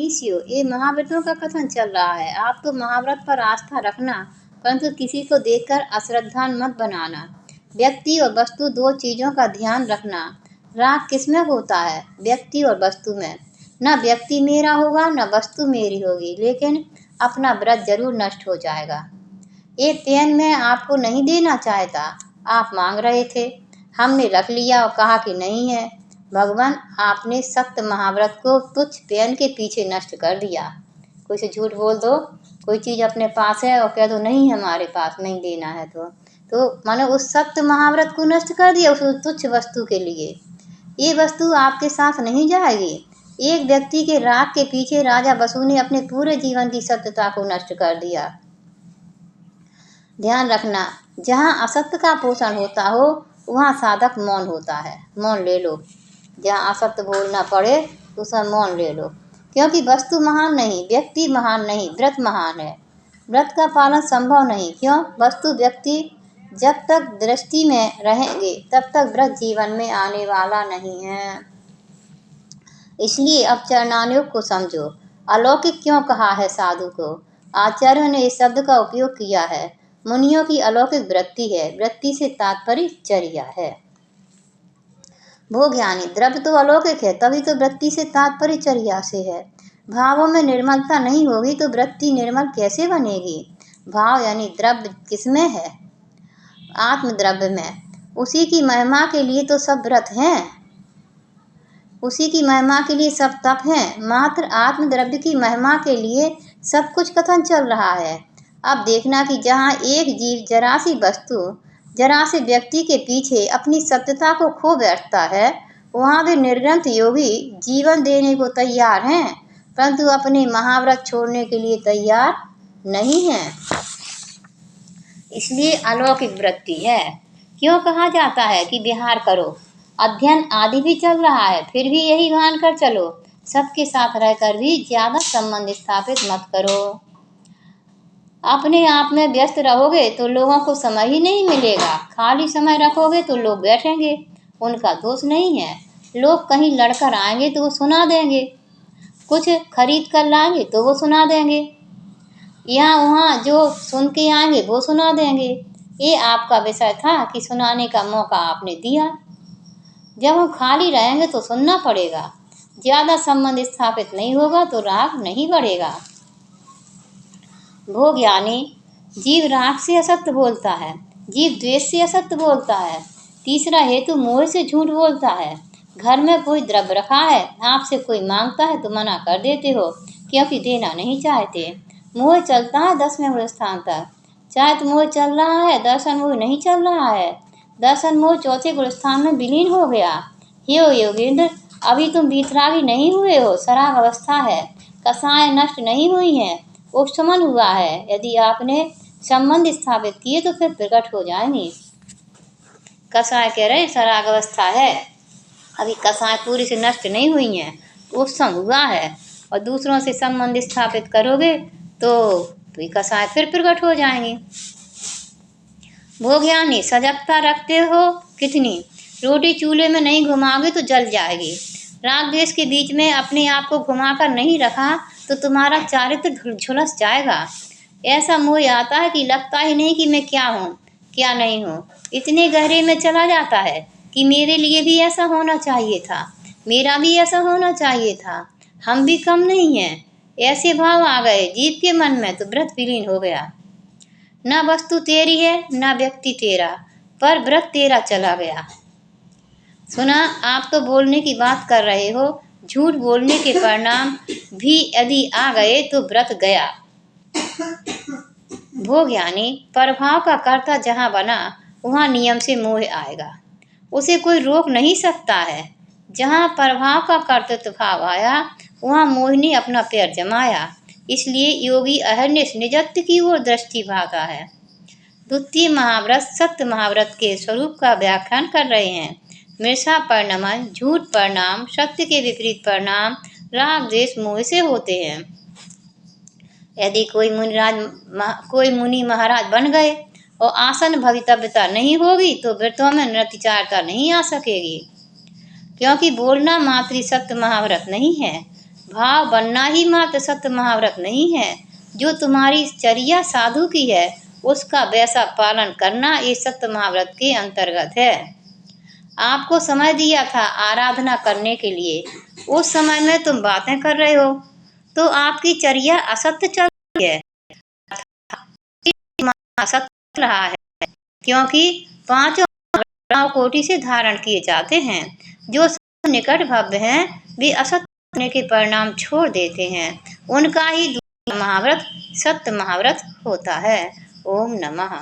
मनीषियों, ये महाव्रतों का कथन चल रहा है। आप तो महाव्रत पर आस्था रखना, परंतु किसी को देखकर अश्रद्धान मत बनाना। व्यक्ति और वस्तु दो चीज़ों का ध्यान रखना। राग किसमें होता है? व्यक्ति और वस्तु में। न व्यक्ति मेरा होगा न वस्तु मेरी होगी, लेकिन अपना व्रत जरूर नष्ट हो जाएगा। ये पेन मैं आपको नहीं देना चाहता, आप मांग रहे थे, हमने रख लिया और कहा कि नहीं है। भगवान, आपने सख्त महाव्रत को तुच्छ पेन के पीछे नष्ट कर दिया। कोई से झूठ बोल दो, कोई चीज़ अपने पास है और कह दो नहीं हमारे पास नहीं देना है, तो मानो उस सख्त महाव्रत को नष्ट कर दिया उस तुच्छ वस्तु के लिए। ये वस्तु आपके साथ नहीं जाएगी। एक व्यक्ति के राग के पीछे राजा बसु ने अपने पूरे जीवन की सत्यता को नष्ट कर दिया। ध्यान रखना, जहाँ असत्य का पोषण होता हो वहाँ साधक मौन होता है। मौन ले लो, जहाँ असत्य बोलना पड़े तो उसमें मौन ले लो, क्योंकि वस्तु महान नहीं, व्यक्ति महान नहीं, व्रत महान है। व्रत का पालन संभव नहीं। क्यों? वस्तु व्यक्ति जब तक दृष्टि में रहेंगे तब तक व्रत जीवन में आने वाला नहीं है। इसलिए अब चरणानुयोग को समझो। अलौकिक क्यों कहा है साधु को? आचार्यों ने इस शब्द का उपयोग किया है। मुनियों की अलौकिक वृत्ति है। वृत्ति से तात्पर्य चर्या है। भोग यानी द्रव्य तो अलौकिक है, तभी तो वृत्ति से तात्पर्य चर्या से है। भावों में निर्मलता नहीं होगी तो वृत्ति निर्मल कैसे बनेगी? भाव यानी द्रव्य किसमें है? आत्मद्रव्य में। उसी की महिमा के लिए तो सब व्रत हैं, उसी की महिमा के लिए सब तप हैं। मात्र आत्मद्रव्य की महिमा के लिए सब कुछ कथन चल रहा है। अब देखना कि जहाँ एक जीव जरा सी वस्तु, जरा से व्यक्ति के पीछे अपनी सत्यता को खो बैठता है, वहाँ भी निर्ग्रंथ योगी जीवन देने को तैयार हैं, परंतु अपने महाव्रत छोड़ने के लिए तैयार नहीं हैं। इसलिए अलौकिक वृत्ति है। क्यों कहा जाता है कि विहार करो? अध्ययन आदि भी चल रहा है, फिर भी यही मान कर चलो, सबके साथ रहकर भी ज्यादा संबंध स्थापित मत करो। अपने आप में व्यस्त रहोगे तो लोगों को समय ही नहीं मिलेगा। खाली समय रखोगे तो लोग बैठेंगे, उनका दोष नहीं है। लोग कहीं लड़कर आएंगे तो वो सुना देंगे, कुछ खरीद कर लाएंगे तो वो सुना देंगे, यहाँ वहाँ जो सुन के आएंगे वो सुना देंगे। ये आपका विषय था कि सुनाने का मौका आपने दिया। जब हम खाली रहेंगे तो सुनना पड़ेगा। ज़्यादा संबंध स्थापित नहीं होगा तो राग नहीं बढ़ेगा। भोग यानी जीव राग से असत्य बोलता है, जीव द्वेष से असत्य बोलता है। तीसरा हेतु मोह से झूठ बोलता है। घर में कोई द्रव्य रखा है, आपसे कोई मांगता है तो मना कर देते हो क्योंकि देना नहीं चाहते। मोह चलता है 10वें गुण स्थान तक। चाहे तो मोह चल रहा है, दर्शन मोह नहीं चल रहा है। दर्शन मोह 4थे गुण स्थान में विलीन हो गया। हे योगेंद्र, अभी तुम बीतरागी नहीं हुए हो, सराग अवस्था है, कसाएं नष्ट नहीं हुई हैं, उपशमन हुआ है। यदि आपने संबंध स्थापित किए तो फिर प्रकट हो जाएंगे। कसाय कह रहे सराग अवस्था है, अभी कसाएं पूरी से नष्ट नहीं हुई हैं, उपशम हुआ है, और दूसरों से संबंध स्थापित करोगे तो कसाएं फिर प्रकट हो जाएंगी। भोग यानी सजगता रखते हो कितनी, रोटी चूल्हे में नहीं घुमाओगे तो जल जाएगी। राग द्वेष के बीच में अपने आप को घुमाकर नहीं रखा तो तुम्हारा चारित्र झुलस जाएगा। ऐसा मोह आता है कि लगता ही नहीं कि मैं क्या हूँ क्या नहीं हूँ। इतने गहरे में चला जाता है कि मेरे लिए भी ऐसा होना चाहिए था, मेरा भी ऐसा होना चाहिए था, हम भी कम नहीं हैं। ऐसे भाव आ गए जीव के मन में तो व्रत विलीन हो गया। न वस्तु तेरी है न व्यक्ति तेरा, पर व्रत तेरा चला गया। सुना, आप तो बोलने की बात कर रहे हो, झूठ बोलने के परिणाम भी यदि आ गए तो व्रत गया। भोग यानी प्रभाव का कर्ता जहाँ बना वहाँ नियम से मोह आएगा, उसे कोई रोक नहीं सकता है। जहाँ प्रभाव का कर्तृत्व भाव आया वहाँ मोह ने अपना पैर जमाया। इसलिए योगी अहर्निश निजत्व की ओर दृष्टि भागा है। द्वितीय महाव्रत सत्य महाव्रत के स्वरूप का व्याख्यान कर रहे हैं। मृषा परिणमन, झूठ परिणाम, सत्य के विपरीत परिणाम राग द्वेष मोह से होते हैं। यदि कोई मुनि महाराज बन गए और आसन भवितव्यता नहीं होगी तो व्रतों में नृत्यचारता नहीं आ सकेगी, क्योंकि बोलना मात्र सत्य महाव्रत नहीं है, भाव बनना ही मात्र सत्य महाव्रत नहीं है। जो तुम्हारी चर्या साधु की है उसका वैसा पालन करना ये सत्य महाव्रत के अंतर्गत है। आपको समय दिया था आराधना करने के लिए, उस समय में तुम बातें कर रहे हो तो आपकी चर्या असत्य चल रही है, असत्य चल रहा है, क्योंकि पांचों कोटि से धारण किए जाते हैं। जो निकट भव्य हैं वे असत्य होने के परिणाम छोड़ देते हैं, उनका ही दूसरा महाव्रत सत्य महाव्रत होता है। ओम नमः।